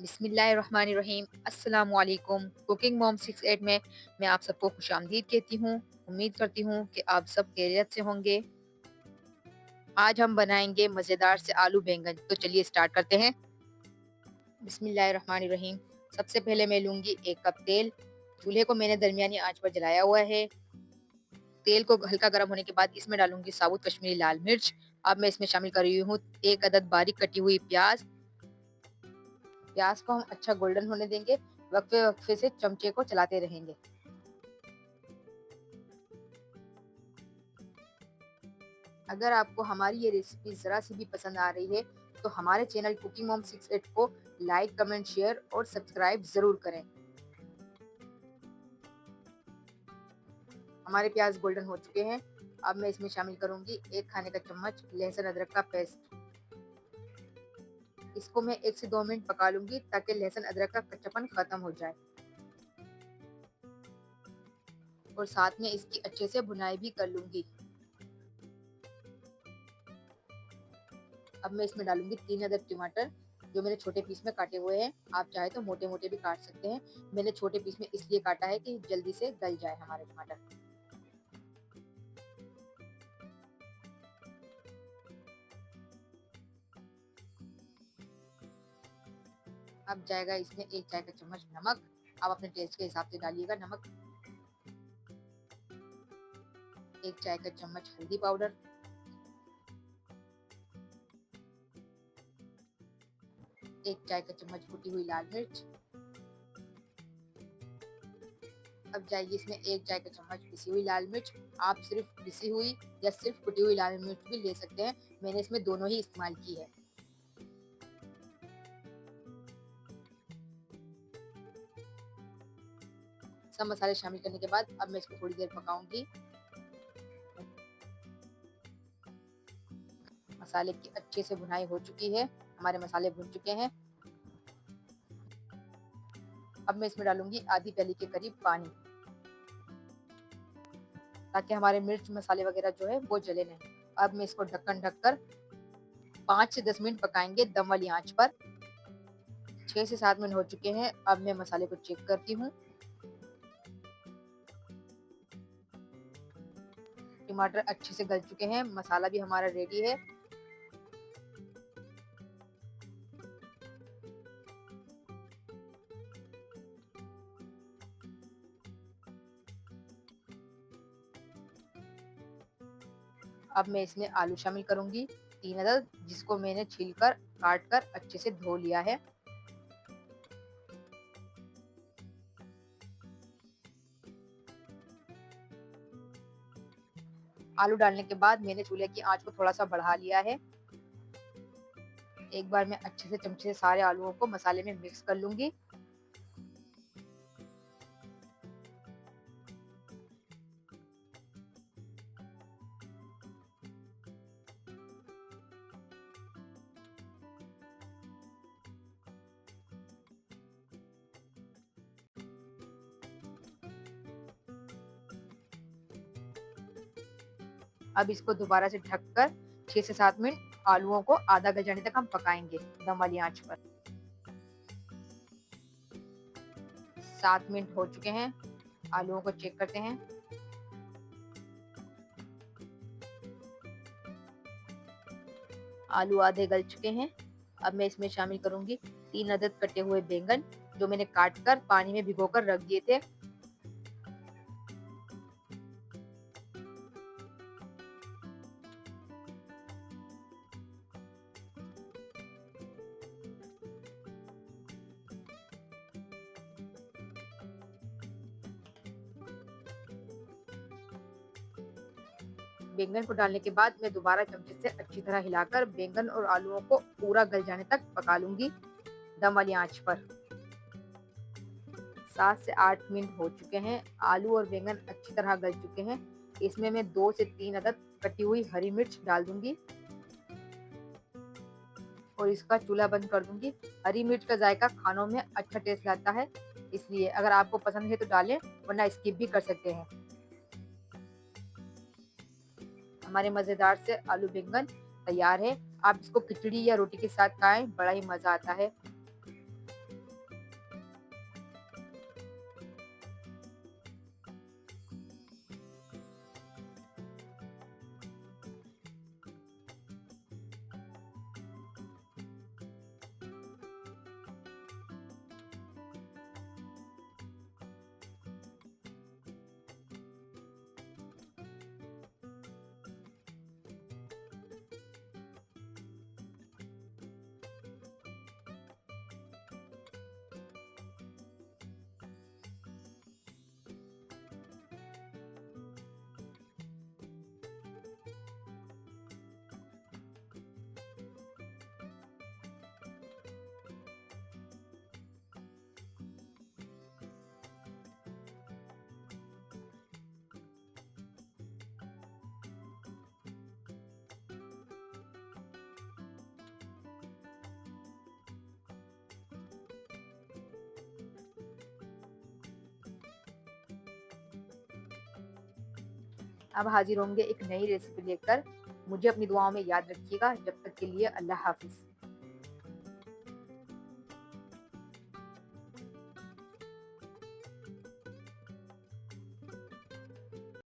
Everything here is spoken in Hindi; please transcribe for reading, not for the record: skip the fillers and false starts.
बिस्मिल्लाहिर्रहमानिर्रहीम। अस्सलामु अलैकुम। कुकिंग मॉम 68 में मैं आप सबको खुशामदीद कहती हूँ। उम्मीद करती हूँ कि आप सब खैरियत से होंगे। आज हम बनाएंगे मज़ेदार से आलू बैंगन। तो चलिए स्टार्ट करते हैं। बिस्मिल्लाहिर्रहमानिर्रहीम। सबसे पहले मैं लूँगी 1 कप तेल। चूल्हे को मैंने दरमियानी आंच पर जलाया हुआ है। तेल को हल्का गर्म होने के बाद इसमें डालूंगी साबुत कश्मीरी लाल मिर्च। अब मैं इसमें शामिल कर रही हूँ 1 अदद बारीक कटी हुई प्याज। प्याज को हम अच्छा गोल्डन होने देंगे। वक्फे वक्फे से चमचे को चलाते रहेंगे। अगर आपको हमारी ये रेसिपी ज़रा सी भी पसंद आ रही है तो हमारे चैनल कुकिंग मॉम 68 को लाइक, कमेंट, शेयर और सब्सक्राइब ज़रूर करें। हमारे प्याज गोल्डन हो चुके हैं। अब मैं इसमें शामिल करूंगी 1 खाने का चम्मच लहसुन अदरक का पेस्ट। इसको मैं 1 से 2 मिनट पका लूंगी ताकि लहसुन अदरक का कच्चापन खत्म हो जाए और साथ में इसकी अच्छे से भुनाई भी कर लूंगी। अब मैं इसमें डालूंगी 3 अदद टमाटर जो मैंने छोटे पीस में काटे हुए हैं। आप चाहे तो मोटे मोटे भी काट सकते हैं। मैंने छोटे पीस में इसलिए काटा है कि जल्दी से गल जाए हमारे टमाटर। अब जाएगा इसमें 1 चाय का चम्मच नमक। आप अपने टेस्ट के हिसाब से डालिएगा नमक। 1 चाय का चम्मच हल्दी पाउडर। 1 चाय का चम्मच कुटी हुई लाल मिर्च। अब जाएगी इसमें 1 चाय का चम्मच पिसी हुई लाल मिर्च। आप सिर्फ पिसी हुई या सिर्फ कुटी हुई लाल मिर्च भी ले सकते हैं। मैंने इसमें दोनों ही इस्तेमाल की है। सब मसाले शामिल करने के बाद अब मैं इसको थोड़ी देर पकाऊंगी। मसाले की अच्छे से भुनाई हो चुकी है। हमारे मसाले भुन चुके हैं। अब मैं इसमें डालूंगी आधी प्याली के करीब पानी ताकि हमारे मिर्च मसाले वगैरह जो है वो जले नहीं। अब मैं इसको ढक्कन ढककर 5 से 10 मिनट पकाएंगे दम वाली आंच पर। 6 से 7 मिनट हो चुके हैं। अब मैं मसाले को चेक करती हूँ। टमाटर अच्छे से गल चुके हैं। मसाला भी हमारा रेडी है। अब मैं इसमें आलू शामिल करूंगी 3 अदद, जिसको मैंने छीलकर काट कर अच्छे से धो लिया है। आलू डालने के बाद मैंने चूल्हे की आंच को थोड़ा सा बढ़ा लिया है। एक बार मैं अच्छे से चमचे से सारे आलूओं को मसाले में मिक्स कर लूंगी। अब इसको दोबारा से ढककर 6 से 7 मिनट आलूओं को आधा गल जाने तक हम पकाएंगे दम वाली आंच पर। 7 मिनट हो चुके हैं। आलूओं को चेक करते हैं। आलू आधे गल चुके हैं। अब मैं इसमें शामिल करूंगी 3 अदद कटे हुए बैंगन जो मैंने काट कर पानी में भिगोकर रख दिए थे। बैंगन को डालने के बाद मैं दोबारा चमचे से अच्छी तरह हिलाकर बैंगन और आलूओं को पूरा गल जाने तक पका लूंगी दम वाली आंच पर। 7 से 8 मिनट हो चुके हैं। आलू और बैंगन अच्छी तरह गल चुके हैं। इसमें मैं 2 से 3 अदद कटी हुई हरी मिर्च डाल दूंगी और इसका चूल्हा बंद कर दूंगी। हरी मिर्च का जायका खानों में अच्छा टेस्ट लाता है, इसलिए अगर आपको पसंद है तो डालें, वरना स्किप भी कर सकते हैं। हमारे मजेदार से आलू बैंगन तैयार है। आप इसको खिचड़ी या रोटी के साथ खाएं, बड़ा ही मजा आता है। अब हाज़िर होंगे एक नई रेसिपी लेकर। मुझे अपनी दुआओं में याद रखिएगा। जब तक के लिए अल्लाह हाफ़िज़।